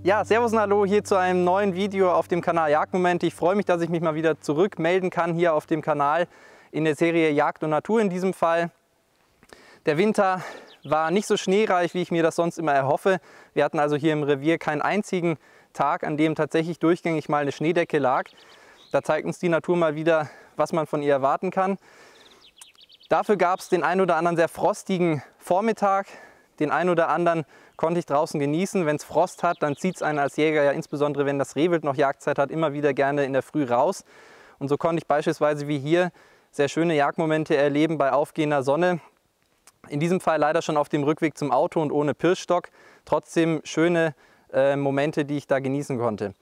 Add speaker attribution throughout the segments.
Speaker 1: Ja, servus und hallo hier zu einem neuen Video auf dem Kanal Jagdmomente. Ich freue mich, dass ich mich mal wieder zurückmelden kann hier auf dem Kanal in der Serie Jagd und Natur in diesem Fall. Der Winter war nicht so schneereich, wie ich mir das sonst immer erhoffe. Wir hatten also hier im Revier keinen einzigen Tag, an dem tatsächlich durchgängig mal eine Schneedecke lag. Da zeigt uns die Natur mal wieder, was man von ihr erwarten kann. Dafür gab es den einen oder anderen sehr frostigen Vormittag. Den einen oder anderen konnte ich draußen genießen. Wenn es Frost hat, dann zieht es einen als Jäger, ja insbesondere wenn das Rehwild noch Jagdzeit hat, immer wieder gerne in der Früh raus. Und so konnte ich beispielsweise wie hier sehr schöne Jagdmomente erleben bei aufgehender Sonne. In diesem Fall leider schon auf dem Rückweg zum Auto und ohne Pirschstock. Trotzdem schöne Momente, die ich da genießen konnte.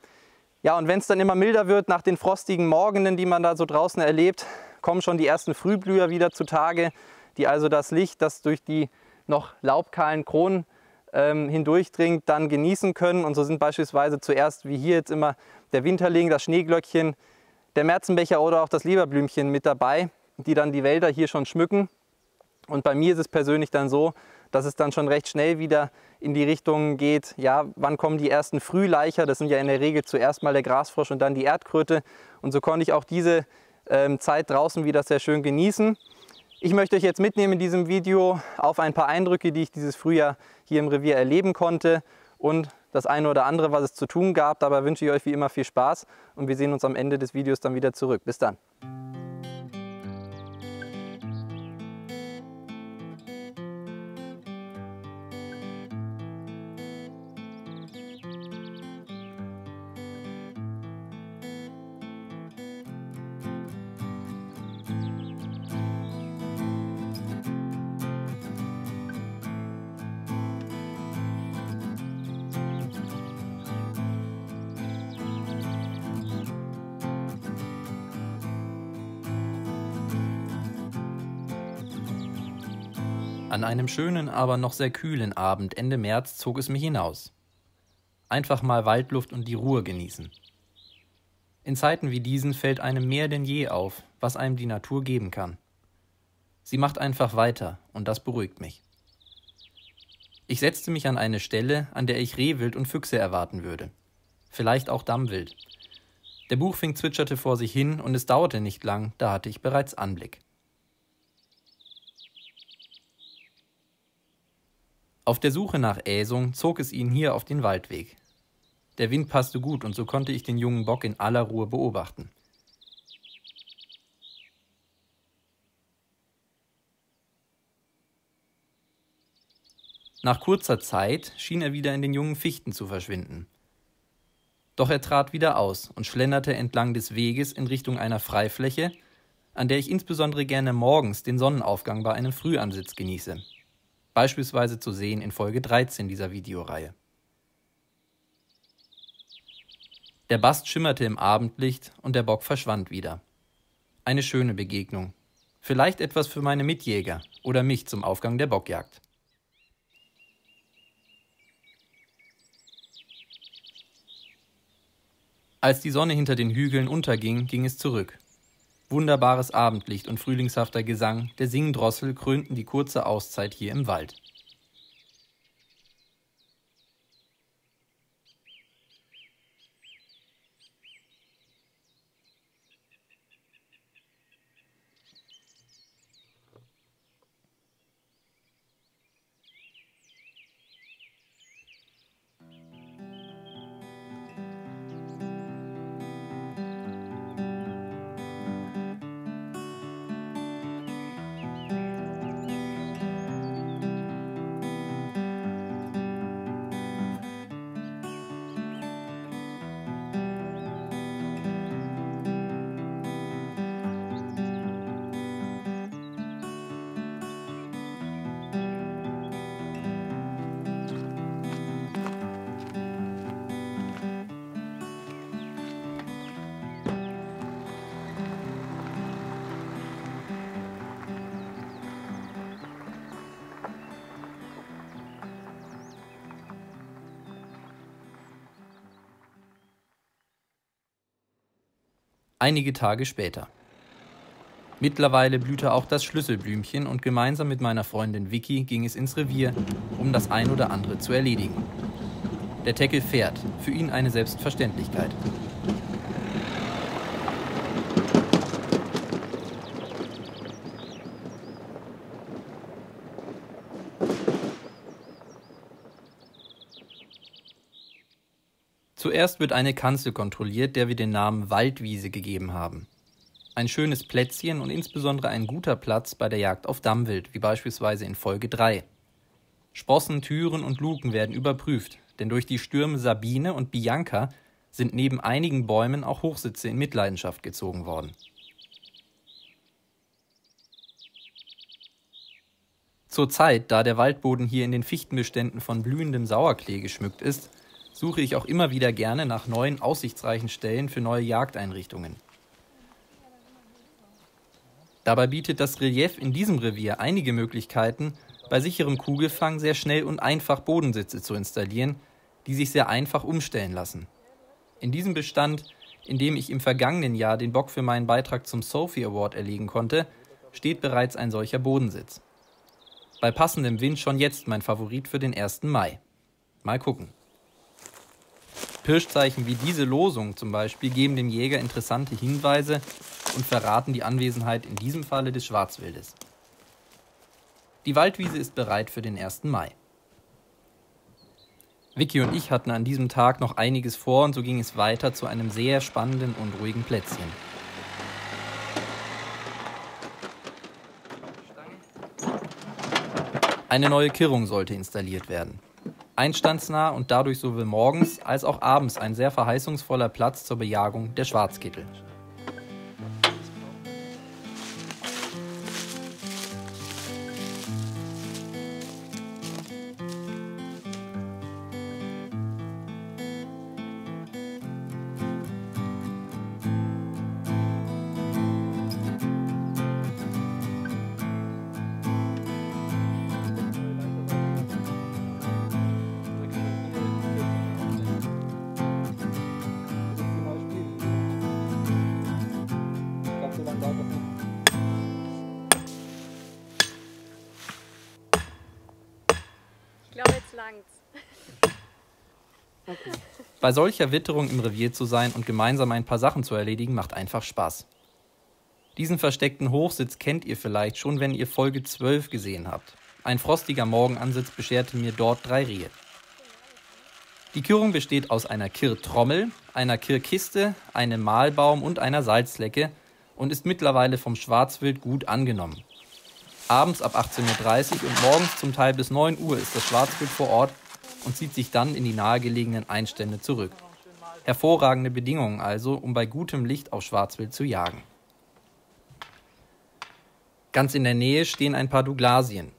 Speaker 1: Ja, und wenn es dann immer milder wird nach den frostigen Morgenen, die man da so draußen erlebt, kommen schon die ersten Frühblüher wieder zutage, die also das Licht, das durch die noch laubkahlen Kronen hindurchdringt, dann genießen können. Und so sind beispielsweise zuerst, wie hier jetzt immer, der Winterling, das Schneeglöckchen, der Märzenbecher oder auch das Leberblümchen mit dabei, die dann die Wälder hier schon schmücken. Und bei mir ist es persönlich dann so, dass es dann schon recht schnell wieder in die Richtung geht, ja, wann kommen die ersten Frühlaicher? Das sind ja in der Regel zuerst mal der Grasfrosch und dann die Erdkröte. Und so konnte ich auch diese Zeit draußen wieder sehr schön genießen. Ich möchte euch jetzt mitnehmen in diesem Video auf ein paar Eindrücke, die ich dieses Frühjahr hier im Revier erleben konnte und das eine oder andere, was es zu tun gab. Dabei wünsche ich euch wie immer viel Spaß und wir sehen uns am Ende des Videos dann wieder zurück. Bis dann!
Speaker 2: An einem schönen, aber noch sehr kühlen Abend Ende März zog es mich hinaus. Einfach mal Waldluft und die Ruhe genießen. In Zeiten wie diesen fällt einem mehr denn je auf, was einem die Natur geben kann. Sie macht einfach weiter und das beruhigt mich. Ich setzte mich an eine Stelle, an der ich Rehwild und Füchse erwarten würde. Vielleicht auch Dammwild. Der Buchfink zwitscherte vor sich hin und es dauerte nicht lang, da hatte ich bereits Anblick. Auf der Suche nach Äsung zog es ihn hier auf den Waldweg. Der Wind passte gut und so konnte ich den jungen Bock in aller Ruhe beobachten. Nach kurzer Zeit schien er wieder in den jungen Fichten zu verschwinden. Doch er trat wieder aus und schlenderte entlang des Weges in Richtung einer Freifläche, an der ich insbesondere gerne morgens den Sonnenaufgang bei einem Frühansitz genieße. Beispielsweise zu sehen in Folge 13 dieser Videoreihe. Der Bast schimmerte im Abendlicht und der Bock verschwand wieder. Eine schöne Begegnung. Vielleicht etwas für meine Mitjäger oder mich zum Aufgang der Bockjagd. Als die Sonne hinter den Hügeln unterging, ging es zurück. Wunderbares Abendlicht und frühlingshafter Gesang der Singdrossel krönten die kurze Auszeit hier im Wald. Einige Tage später. Mittlerweile blühte auch das Schlüsselblümchen und gemeinsam mit meiner Freundin Vicky ging es ins Revier, um das ein oder andere zu erledigen. Der Teckel fährt, für ihn eine Selbstverständlichkeit. Zuerst wird eine Kanzel kontrolliert, der wir den Namen Waldwiese gegeben haben. Ein schönes Plätzchen und insbesondere ein guter Platz bei der Jagd auf Dammwild, wie beispielsweise in Folge 3. Sprossen, Türen und Luken werden überprüft, denn durch die Stürme Sabine und Bianca sind neben einigen Bäumen auch Hochsitze in Mitleidenschaft gezogen worden. Zur Zeit, da der Waldboden hier in den Fichtenbeständen von blühendem Sauerklee geschmückt ist, suche ich auch immer wieder gerne nach neuen, aussichtsreichen Stellen für neue Jagdeinrichtungen. Dabei bietet das Relief in diesem Revier einige Möglichkeiten, bei sicherem Kugelfang sehr schnell und einfach Bodensitze zu installieren, die sich sehr einfach umstellen lassen. In diesem Bestand, in dem ich im vergangenen Jahr den Bock für meinen Beitrag zum Sophie Award erlegen konnte, steht bereits ein solcher Bodensitz. Bei passendem Wind schon jetzt mein Favorit für den 1. Mai. Mal gucken. Pirschzeichen wie diese Losung zum Beispiel geben dem Jäger interessante Hinweise und verraten die Anwesenheit in diesem Falle des Schwarzwildes. Die Waldwiese ist bereit für den 1. Mai. Vicky und ich hatten an diesem Tag noch einiges vor und so ging es weiter zu einem sehr spannenden und ruhigen Plätzchen. Eine neue Kirrung sollte installiert werden. Einstandsnah und dadurch sowohl morgens als auch abends ein sehr verheißungsvoller Platz zur Bejagung der Schwarzkittel.
Speaker 3: Ich glaube, jetzt langt's.
Speaker 1: Okay.
Speaker 2: Bei solcher Witterung im Revier zu sein und gemeinsam ein paar Sachen zu erledigen, macht einfach Spaß. Diesen versteckten Hochsitz kennt ihr vielleicht schon, wenn ihr Folge 12 gesehen habt. Ein frostiger Morgenansitz bescherte mir dort 3 Rehe. Die Kirrung besteht aus einer Kirrtrommel, einer Kirrkiste, einem Mahlbaum und einer Salzlecke und ist mittlerweile vom Schwarzwild gut angenommen. Abends ab 18:30 Uhr und morgens zum Teil bis 9 Uhr ist das Schwarzwild vor Ort und zieht sich dann in die nahegelegenen Einstände zurück. Hervorragende Bedingungen also, um bei gutem Licht auf Schwarzwild zu jagen. Ganz in der Nähe stehen ein paar Douglasien.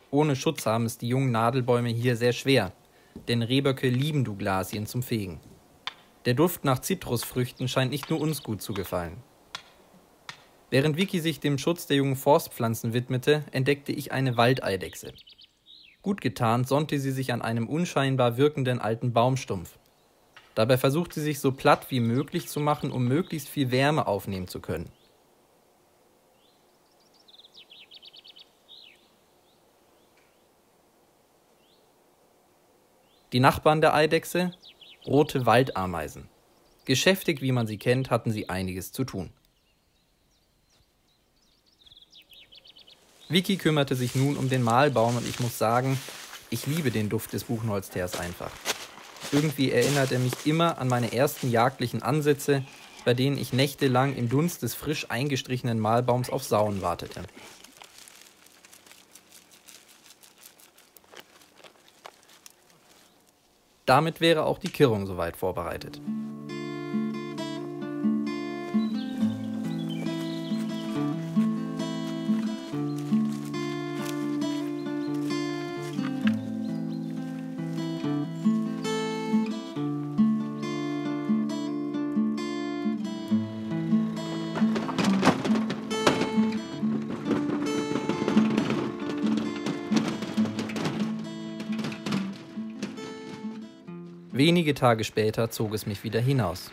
Speaker 2: Ohne Schutz haben es die jungen Nadelbäume hier sehr schwer, denn Rehböcke lieben Douglasien zum Fegen. Der Duft nach Zitrusfrüchten scheint nicht nur uns gut zu gefallen. Während Vicky sich dem Schutz der jungen Forstpflanzen widmete, entdeckte ich eine Waldeidechse. Gut getarnt sonnte sie sich an einem unscheinbar wirkenden alten Baumstumpf. Dabei versucht sie sich so platt wie möglich zu machen, um möglichst viel Wärme aufnehmen zu können. Die Nachbarn der Eidechse? Rote Waldameisen. Geschäftig, wie man sie kennt, hatten sie einiges zu tun. Vicky kümmerte sich nun um den Mahlbaum und ich muss sagen, ich liebe den Duft des Buchenholzteers einfach. Irgendwie erinnert er mich immer an meine ersten jagdlichen Ansätze, bei denen ich nächtelang im Dunst des frisch eingestrichenen Mahlbaums auf Sauen wartete. Damit wäre auch die Kirrung soweit vorbereitet. Wenige Tage später zog es mich wieder hinaus.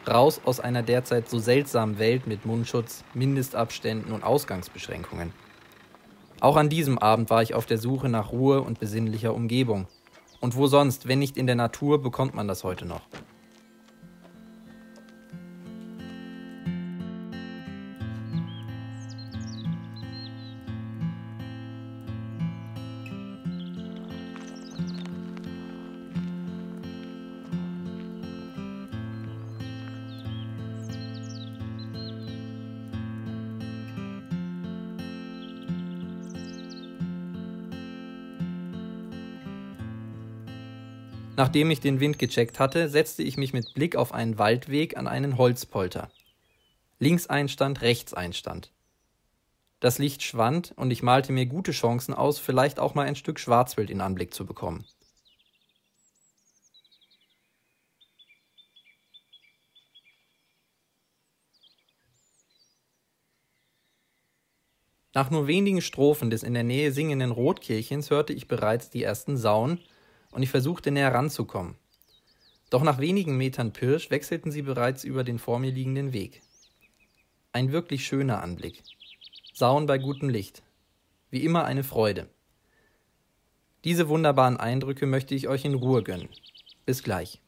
Speaker 2: Raus aus einer derzeit so seltsamen Welt mit Mundschutz, Mindestabständen und Ausgangsbeschränkungen. Auch an diesem Abend war ich auf der Suche nach Ruhe und besinnlicher Umgebung. Und wo sonst, wenn nicht in der Natur, bekommt man das heute noch? Nachdem ich den Wind gecheckt hatte, setzte ich mich mit Blick auf einen Waldweg an einen Holzpolter. Links Einstand, rechts Einstand. Das Licht schwand und ich malte mir gute Chancen aus, vielleicht auch mal ein Stück Schwarzwild in Anblick zu bekommen. Nach nur wenigen Strophen des in der Nähe singenden Rotkehlchens hörte ich bereits die ersten Sauen und ich versuchte näher ranzukommen. Doch nach wenigen Metern Pirsch wechselten sie bereits über den vor mir liegenden Weg. Ein wirklich schöner Anblick. Sauen bei gutem Licht. Wie immer eine Freude. Diese wunderbaren Eindrücke möchte ich euch in Ruhe gönnen. Bis gleich.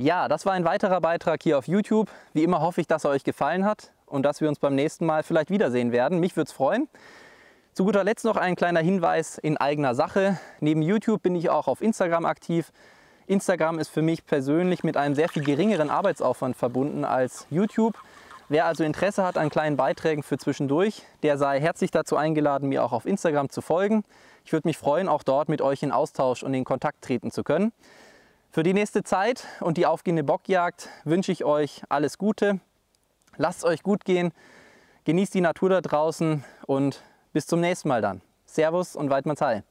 Speaker 1: Ja, das war ein weiterer Beitrag hier auf YouTube. Wie immer hoffe ich, dass er euch gefallen hat und dass wir uns beim nächsten Mal vielleicht wiedersehen werden. Mich würde es freuen. Zu guter Letzt noch ein kleiner Hinweis in eigener Sache. Neben YouTube bin ich auch auf Instagram aktiv. Instagram ist für mich persönlich mit einem sehr viel geringeren Arbeitsaufwand verbunden als YouTube. Wer also Interesse hat an kleinen Beiträgen für zwischendurch, der sei herzlich dazu eingeladen, mir auch auf Instagram zu folgen. Ich würde mich freuen, auch dort mit euch in Austausch und in Kontakt treten zu können. Für die nächste Zeit und die aufgehende Bockjagd wünsche ich euch alles Gute. Lasst es euch gut gehen, genießt die Natur da draußen und bis zum nächsten Mal dann. Servus und Weidmanns Heil.